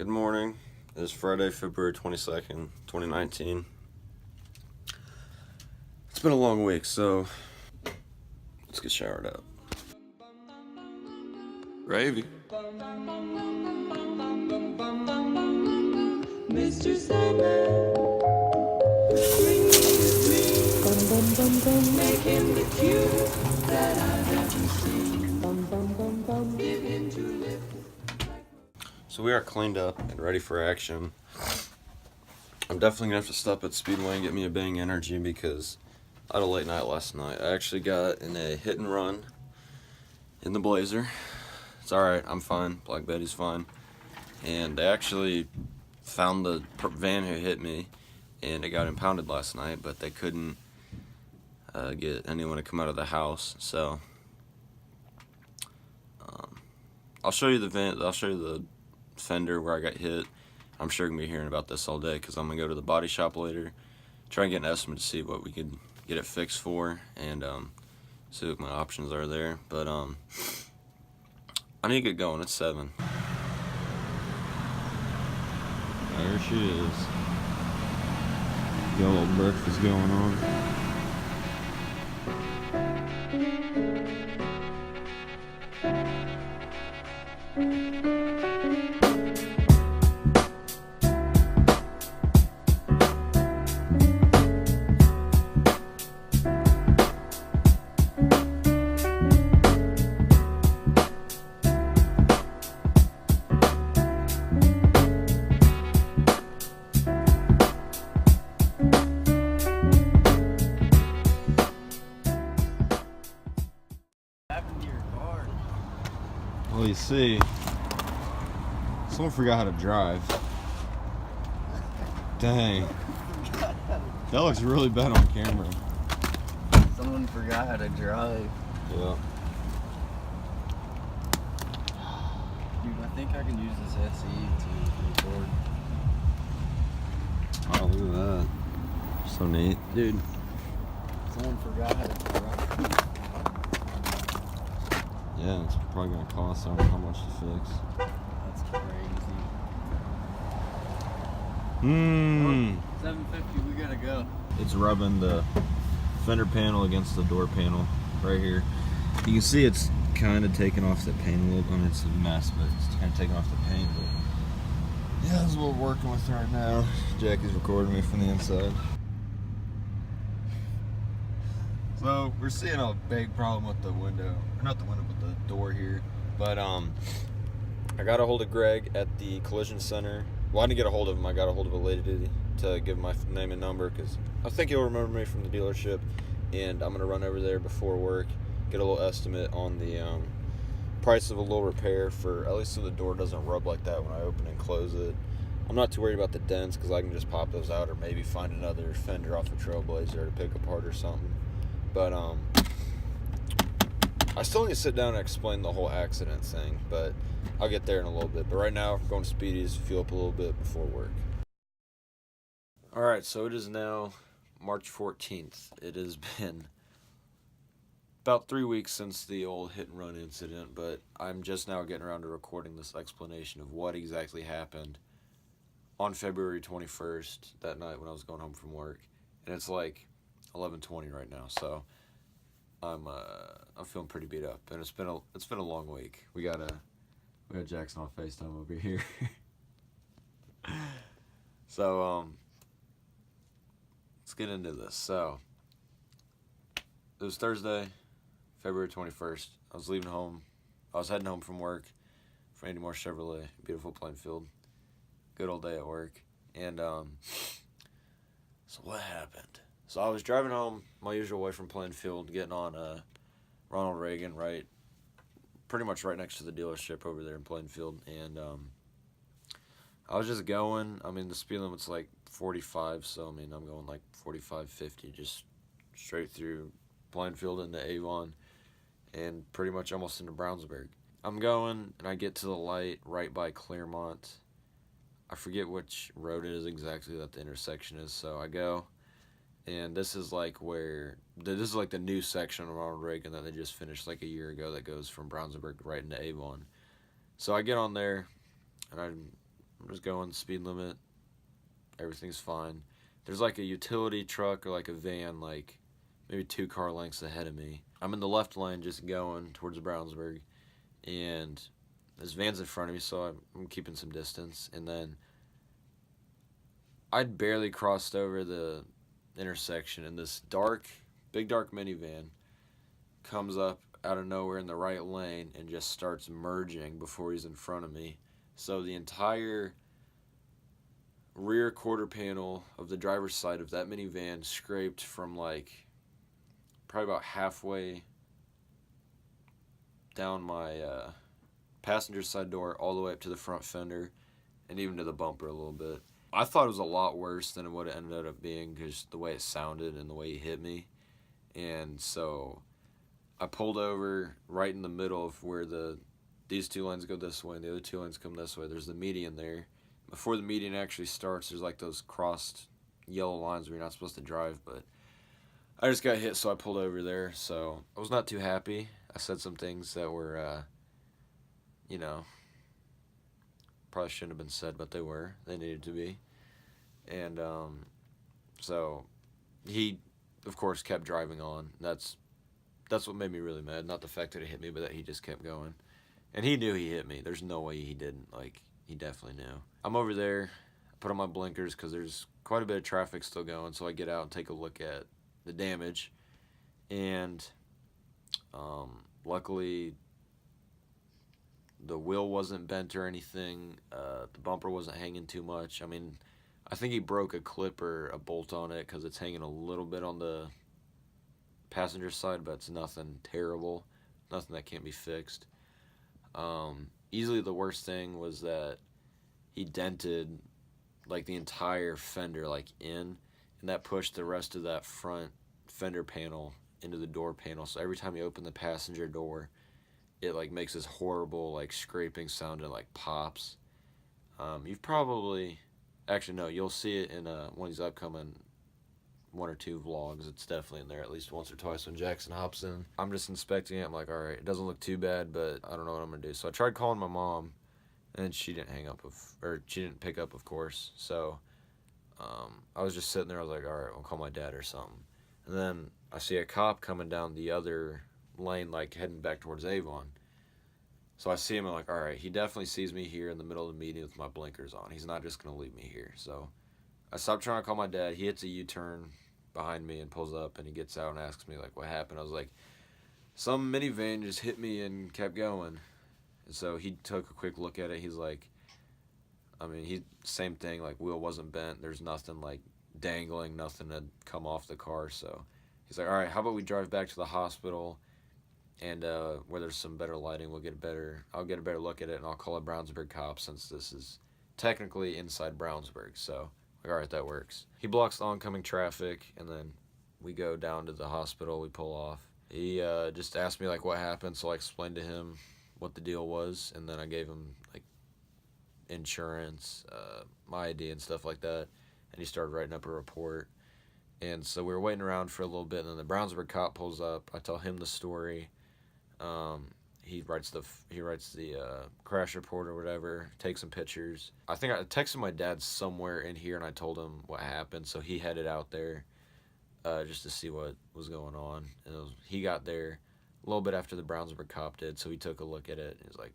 Good morning. It is Friday, February 22nd, 2019. It's been a long week, so let's get showered up. Gravy. Mr. Sandman, bring me a dream. Make him the cutest that I've ever seen. Give him two lips. So we are cleaned up and ready for action. I'm definitely gonna have to stop at Speedway and get me a Bang Energy because I had a late night last night. I actually got in a hit and run in the Blazer. It's alright, I'm fine. Black Betty's fine. And they actually found the van who hit me, and it got impounded last night, but they couldn't get anyone to come out of the house. So I'll show you the van. I'll show you the fender where I got hit. I'm sure you're gonna be hearing about this all day because I'm gonna go to the body shop later, try and get an estimate to see what we could get it fixed for, and see what my options are there. But I need to get going. It's 7. There she is. Got a little breakfast going on. Well, you see, someone forgot how to drive. Dang. That looks really bad on camera. Someone forgot how to drive. Yeah. Dude, I think I can use this SE to record. Oh, look at that. So neat. Dude, someone forgot how to drive. Yeah, it's probably gonna cost, I don't know how much to fix. That's crazy. Mmm. 750, we gotta go. It's rubbing the fender panel against the door panel right here. You can see it's kind of taking off the paint a little bit. I mean, it's a mess, but it's kind of taking off the paint. But yeah, that's what we're working with right now. Jackie's recording me from the inside. So we're seeing a big problem with the window, or not the window, but the door here. But I got a hold of Greg at the collision center. Well, I didn't get a hold of him. I got a hold of a lady to give my name and number because I think he'll remember me from the dealership. And I'm gonna run over there before work, get a little estimate on the price of a little repair for at least so the door doesn't rub like that when I open and close it. I'm not too worried about the dents because I can just pop those out or maybe find another fender off a Trailblazer to pick apart or something. But I still need to sit down and explain the whole accident thing, but I'll get there in a little bit. But right now, I'm going to Speedy's, fuel up a little bit before work. Alright, so it is now March 14th. It has been about 3 weeks since the old hit and run incident, but I'm just now getting around to recording this explanation of what exactly happened on February 21st, that night when I was going home from work. And it's like 11:20 right now, so I'm feeling pretty beat up, and it's been a long week. We got Jackson on FaceTime over here. So let's get into this. So it was Thursday, February 21st. I was leaving home. I was heading home from work for Andy Moore Chevrolet, beautiful Plainfield. Good old day at work, and so what happened? So I was driving home my usual way from Plainfield, getting on Ronald Reagan, pretty much right next to the dealership over there in Plainfield, and I was just going. I mean, the speed limit's like 45, so I mean, I'm going like 45, 50, just straight through Plainfield into Avon, and pretty much almost into Brownsburg. I'm going, and I get to the light right by Claremont. I forget which road it is exactly that the intersection is, so I go. And this is like the new section of Ronald Reagan that they just finished like a year ago that goes from Brownsburg right into Avon. So I get on there, and I'm I'm just going speed limit. Everything's fine. There's like a utility truck or like a van, like maybe 2 car lengths ahead of me. I'm in the left lane just going towards Brownsburg, and this van's in front of me, so I'm keeping some distance. And then I'd barely crossed over the intersection, and this big dark minivan comes up out of nowhere in the right lane and just starts merging before he's in front of me. So the entire rear quarter panel of the driver's side of that minivan scraped from like probably about halfway down my passenger side door all the way up to the front fender and even to the bumper a little bit. I thought it was a lot worse than what it ended up being because the way it sounded and the way he hit me. And so I pulled over right in the middle of where these 2 lanes go this way and the other 2 lanes come this way. There's the median there. Before the median actually starts, there's like those crossed yellow lines where you're not supposed to drive, but I just got hit, so I pulled over there. So I was not too happy. I said some things that were, you know, probably shouldn't have been said, but they were. They needed to be. And so he, of course, kept driving on. That's what made me really mad. Not the fact that he hit me, but that he just kept going. And he knew he hit me. There's no way he didn't. Like, he definitely knew. I'm over there, put on my blinkers because there's quite a bit of traffic still going, so I get out and take a look at the damage. And luckily, the wheel wasn't bent or anything. The bumper wasn't hanging too much. I mean, I think he broke a clip or a bolt on it because it's hanging a little bit on the passenger side, but it's nothing terrible. Nothing that can't be fixed. Easily the worst thing was that he dented like the entire fender like in, and that pushed the rest of that front fender panel into the door panel. So every time you open the passenger door, it like makes this horrible like scraping sound and like pops. You've probably, actually no, you'll see it in one of these upcoming 1 or 2 vlogs. It's definitely in there at least once or twice when Jackson hops in. I'm just inspecting it. I'm like, all right, it doesn't look too bad, but I don't know what I'm gonna do. So I tried calling my mom, and she didn't she didn't pick up, of course. So I was just sitting there. I was like, all right, I'll call my dad or something. And then I see a cop coming down the other lane, like heading back towards Avon. So I see him, and I'm like, all right, he definitely sees me here in the middle of the meeting with my blinkers on. He's not just gonna leave me here. So I stopped trying to call my dad. He hits a U-turn behind me and pulls up, and he gets out and asks me like what happened. I was like, some minivan just hit me and kept going. And so he took a quick look at it. He's like, I mean, same thing, like wheel wasn't bent. There's nothing like dangling, nothing had come off the car. So he's like, all right, how about we drive back to the hospital, and where there's some better lighting, I'll get a better look at it, and I'll call a Brownsburg cop since this is technically inside Brownsburg. So like, all right, that works. He blocks the oncoming traffic, and then we go down to the hospital. We pull off. He just asked me like what happened, so I explained to him what the deal was, and then I gave him like insurance, my ID and stuff like that, and he started writing up a report. And so we were waiting around for a little bit, and then the Brownsburg cop pulls up. I tell him the story. He writes the crash report or whatever, takes some pictures. I think I texted my dad somewhere in here, and I told him what happened, so he headed out there just to see what was going on. And he got there a little bit after the Brownsburg cop did, so he took a look at it, and he was like,